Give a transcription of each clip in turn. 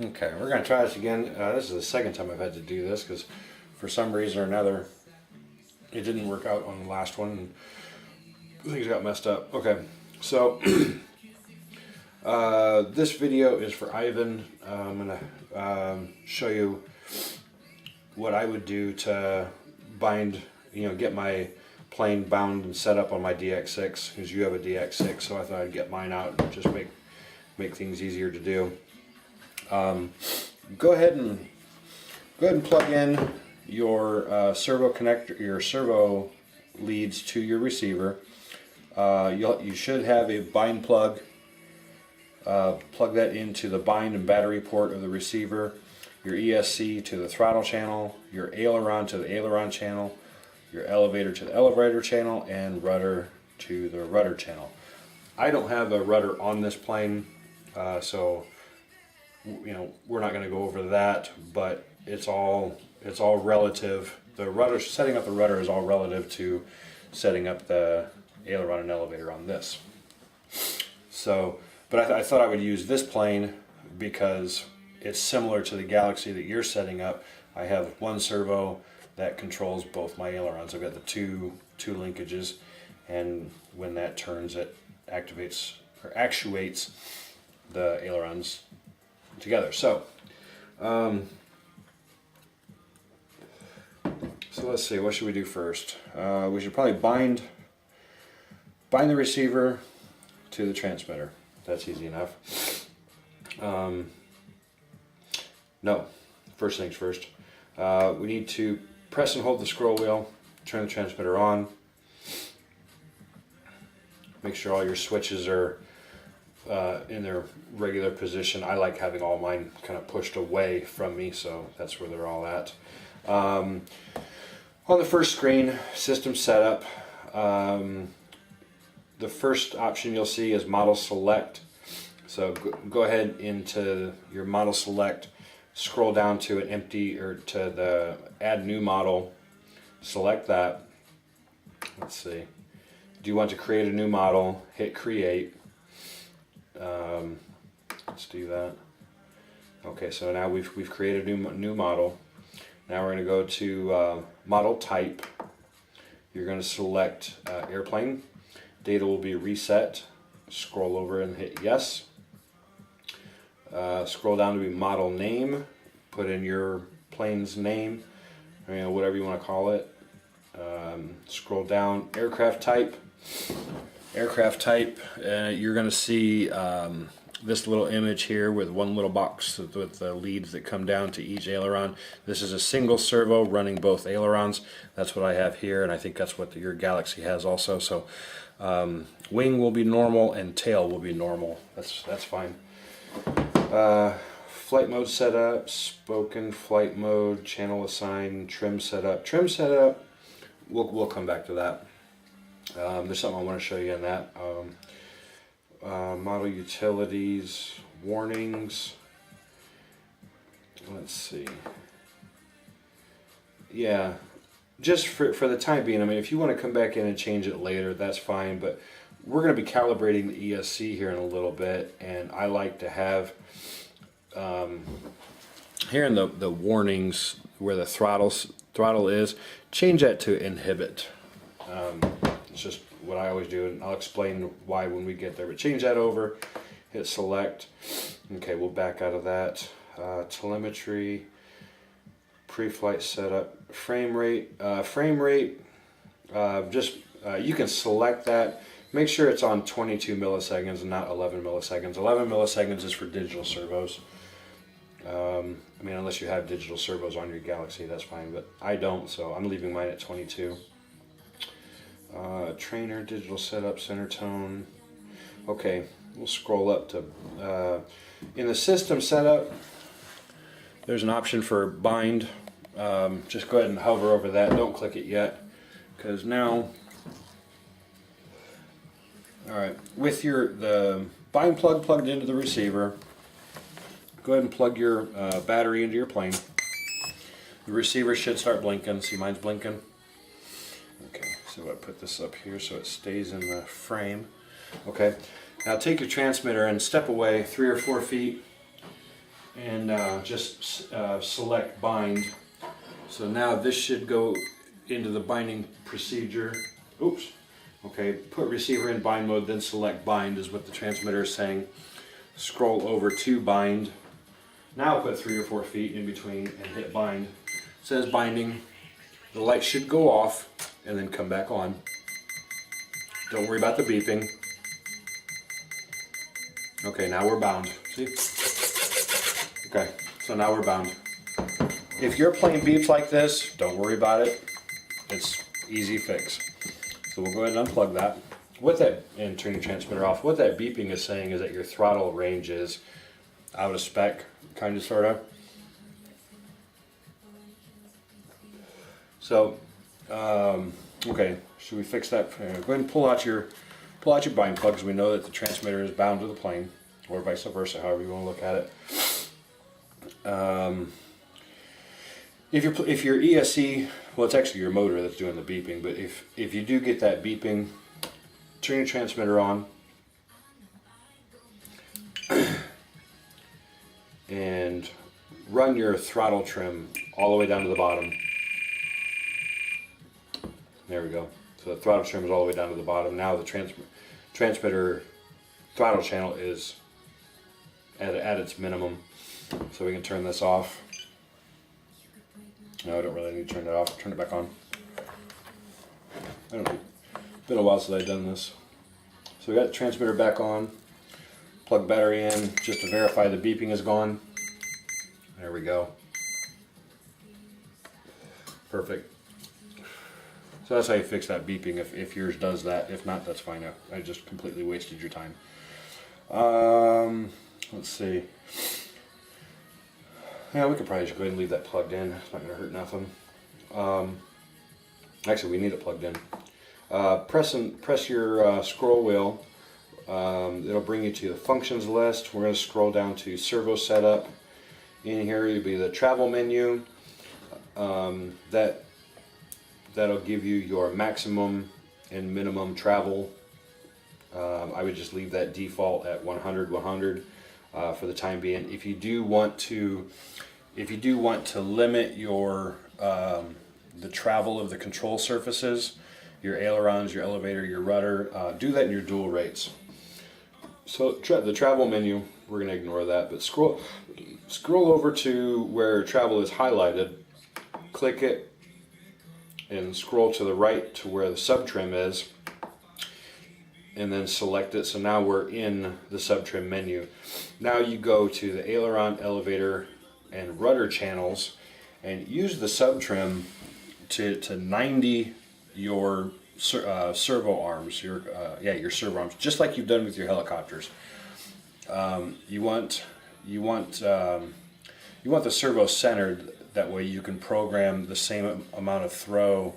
Okay, we're going to try this again. This is the second time I've had to do this because for some reason or another it didn't work out on the last one and things got messed up. Okay, so this video is for Ivan. I'm going to show you what I would do to bind, get my plane bound and set up on my DX6 because you have a DX6, so I thought I'd get mine out and just make things easier to do. Go ahead and plug in your servo connector, your servo leads to your receiver. You should have a bind plug. Plug that into the bind and battery port of the receiver, your ESC to the throttle channel, your aileron to the aileron channel, your elevator to the elevator channel, and rudder to the rudder channel. I don't have a rudder on this plane, so we're not going to go over that, but it's all relative. The rudder, setting up the rudder is all relative to setting up the aileron and elevator on this. So, but I thought I would use this plane because it's similar to the Galaxy that you're setting up. I have one servo that controls both my ailerons. I've got the two linkages, and when that turns, it activates or actuates the ailerons together. So let's see, what should we do first? We should probably bind the receiver to the transmitter. That's easy enough. No, first things first. We need to press and hold the scroll wheel, turn the transmitter on. Make sure all your switches are in their regular position. I like having all mine kind of pushed away from me, so that's where they're all at. On the first screen, system setup, the first option you'll see is model select. So go ahead into your model select, scroll down to an empty or to the add new model, select that. Let's see. Do you want to create a new model? Hit create. Let's do that. Okay, so now we've created a new model. Now we're going to go to model type. You're going to select airplane. Data will be reset. Scroll over and hit yes. Scroll down to be model name. Put in your plane's name, whatever you want to call it. Scroll down, aircraft type. Aircraft type, you're going to see this little image here with one little box with the leads that come down to each aileron. This is a single servo running both ailerons. That's what I have here, and I think that's what your Galaxy has also. So wing will be normal and tail will be normal. That's fine. Flight mode setup, spoken flight mode, channel assign, trim setup. Trim setup, we'll come back to that. There's something I want to show you in that. Model utilities, warnings. Let's see. Yeah, just for the time being, if you want to come back in and change it later, that's fine, but we're going to be calibrating the ESC here in a little bit, and I like to have here in the warnings where the throttle is, change that to inhibit. It's just what I always do, and I'll explain why when we get there. But change that over, hit select. Okay, we'll back out of that. Telemetry, pre-flight setup, frame rate. You can select that. Make sure it's on 22 milliseconds and not 11 milliseconds. 11 milliseconds is for digital servos. Unless you have digital servos on your Galaxy, that's fine, but I don't, so I'm leaving mine at 22. Trainer, digital setup, center tone. Okay, we'll scroll up to, in the system setup, there's an option for bind. Just go ahead and hover over that. Don't click it yet, because now, alright, with the bind plug plugged into the receiver, go ahead and plug your battery into your plane. The receiver should start blinking. See, mine's blinking. Okay, so I put this up here so it stays in the frame. Okay, now take your transmitter and step away 3 or 4 feet and just select bind. So now this should go into the binding procedure. Oops. Okay, put receiver in bind mode, then select bind is what the transmitter is saying. Scroll over to bind. Now put 3 or 4 feet in between and hit bind. It says binding. The light should go off and then come back on. Don't worry about the beeping. Okay, now we're bound. See? Okay, so now we're bound. If your plane beeps like this, don't worry about it. It's easy fix. So we'll go ahead and unplug that. What that, and turn your transmitter off, what that beeping is saying is that your throttle range is out of spec, kind of, sort of. So, okay, should we fix that? Go ahead and pull out your bind plug, because we know that the transmitter is bound to the plane, or vice versa, however you want to look at it. If your ESC, well, it's actually your motor that's doing the beeping, but if you do get that beeping, turn your transmitter on and run your throttle trim all the way down to the bottom. There we go. So the throttle trim is all the way down to the bottom. Now the transmitter throttle channel is at its minimum. So we can turn this off. No, I don't really need to turn it off. Turn it back on. I don't know. It's been a while since I've done this. So we got the transmitter back on. Plug battery in just to verify the beeping is gone. There we go. Perfect. So that's how you fix that beeping if yours does that. If not, that's fine. I just completely wasted your time. Let's see. Yeah, we could probably just go ahead and leave that plugged in. It's not going to hurt nothing. Actually, we need it plugged in. Press your scroll wheel. It'll bring you to the functions list. We're going to scroll down to servo setup. In here will be the travel menu. That'll give you your maximum and minimum travel. I would just leave that default at 100, 100 for the time being. If you do want to limit your the travel of the control surfaces, your ailerons, your elevator, your rudder, do that in your dual rates. So the travel menu, we're going to ignore that, but scroll over to where travel is highlighted, click it, and scroll to the right to where the subtrim is, and then select it. So now we're in the subtrim menu. Now you go to the aileron, elevator, and rudder channels, and use the subtrim to 90 your servo arms, your servo arms, just like you've done with your helicopters. You want the servo centered. That way you can program the same amount of throw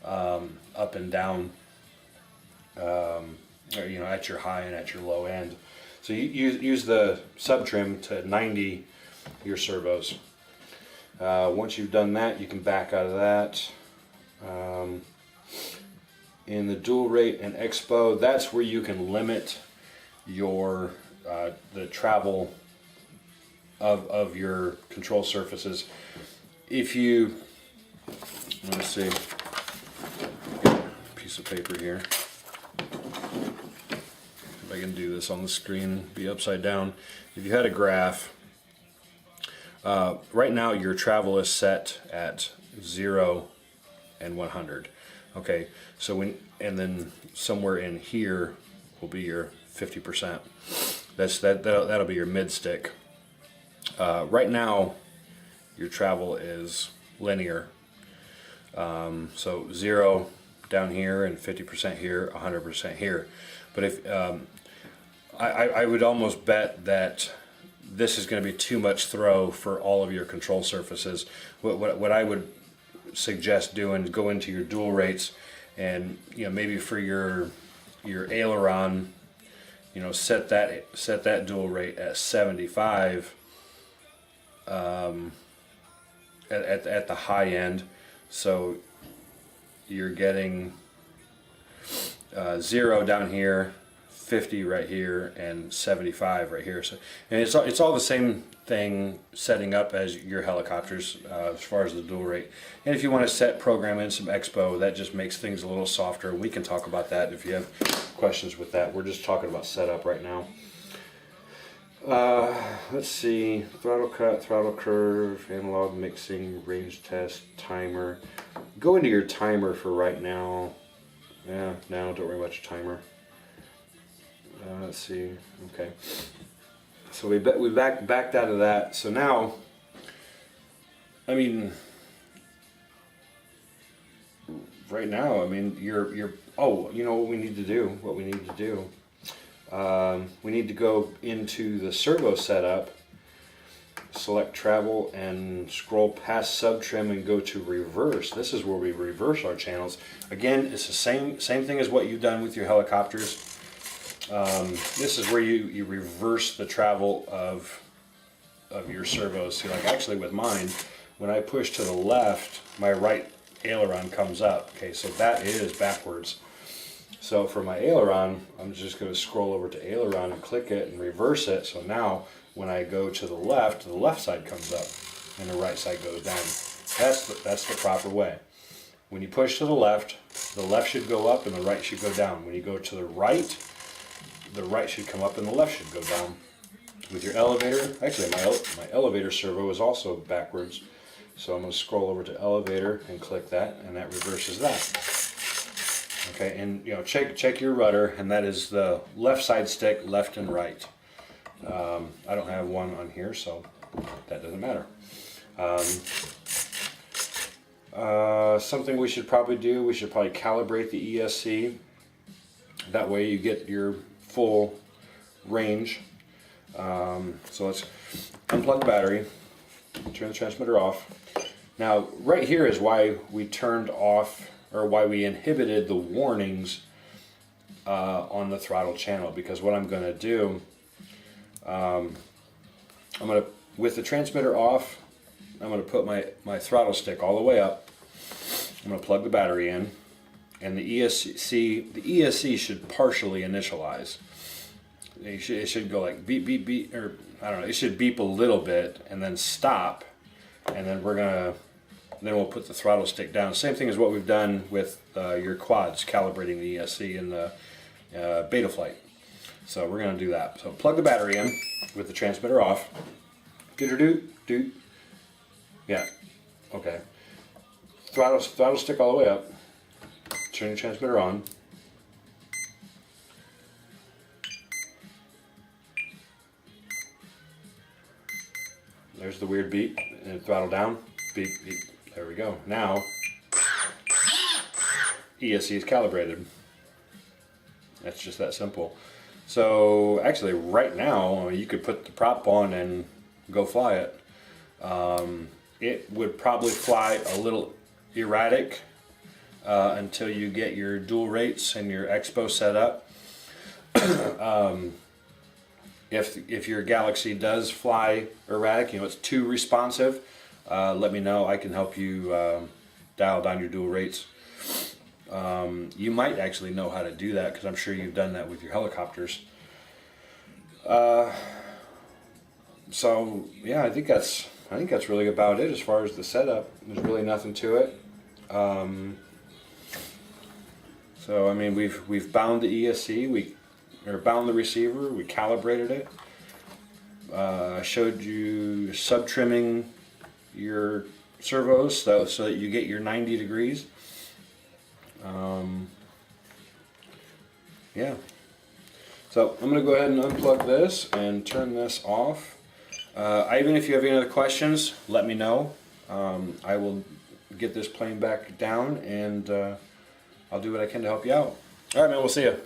up and down, at your high and at your low end. So you use the subtrim to 90 your servos. Once you've done that, you can back out of that. In the dual rate and expo, that's where you can limit your the travel of your control surfaces. If you, let me see, piece of paper here. If I can do this on the screen, be upside down. If you had a graph, right now your travel is set at 0 and 100. Okay, so and then somewhere in here will be your 50%. That'll be your mid stick. Right now, your travel is linear. So 0 down here and 50% here, 100% here. But if I would almost bet that this is going to be too much throw for all of your control surfaces. What I would suggest doing is go into your dual rates, and maybe for your aileron, set that dual rate at 75 at the high end, so you're getting 0 down here, 50 right here and 75 right here. So, and it's all the same thing setting up as your helicopters as far as the dual rate. And if you want to set program in some expo, that just makes things a little softer. We can talk about that if you have questions with that. We're just talking about setup right now. Let's see, throttle cut, throttle curve, analog mixing, range test, timer. Go into your timer for right now. Yeah, no, don't worry about your timer. Let's see, okay. So we backed out of that. So now, I mean, right now, I mean, oh, you know what we need to do? What we need to do? We need to go into the servo setup, select travel, and scroll past sub trim and go to reverse. This is where we reverse our channels. Again, it's the same thing as what you've done with your helicopters. This is where you reverse the travel of your servos. See, like actually with mine, when I push to the left, my right aileron comes up. Okay, so that is backwards. So for my aileron, I'm just going to scroll over to aileron and click it and reverse it. So now when I go to the left side comes up and the right side goes down. That's the proper way. When you push to the left should go up and the right should go down. When you go to the right should come up and the left should go down. With your elevator, actually my elevator servo is also backwards. So I'm going to scroll over to elevator and click that, and that reverses that. Okay, and you know, check your rudder, and that is the left side stick, left and right. I don't have one on here, so that doesn't matter. Something we should probably do, we should probably calibrate the ESC. That way you get your full range. So let's unplug the battery, turn the transmitter off. Now, right here is why we turned off, or why we inhibited the warnings on the throttle channel, because what I'm going to do, with the transmitter off, I'm going to put my throttle stick all the way up. I'm going to plug the battery in, and the ESC should partially initialize. It should go like beep, beep, beep, or I don't know, it should beep a little bit and then stop, and then then we'll put the throttle stick down. Same thing as what we've done with your quads, calibrating the ESC in the Betaflight. So we're going to do that. So plug the battery in with the transmitter off. Doot. Yeah. Okay. Throttle stick all the way up. Turn the transmitter on. There's the weird beep, and throttle down. Beep, beep. There we go. Now, ESC is calibrated. That's just that simple. So actually right now, you could put the prop on and go fly it. It would probably fly a little erratic until you get your dual rates and your expo set up. If your Galaxy does fly erratic, you know, it's too responsive, let me know. I can help you dial down your dual rates. You might actually know how to do that, because I'm sure you've done that with your helicopters. So yeah, I think that's really about it as far as the setup. There's really nothing to it. So I mean, we've bound the ESC, bound the receiver, we calibrated it. I showed you sub-trimming your servos so that you get your 90 degrees. Yeah. So I'm going to go ahead and unplug this and turn this off. Even if you have any other questions, let me know. I will get this plane back down, and I'll do what I can to help you out. All right, man, we'll see you.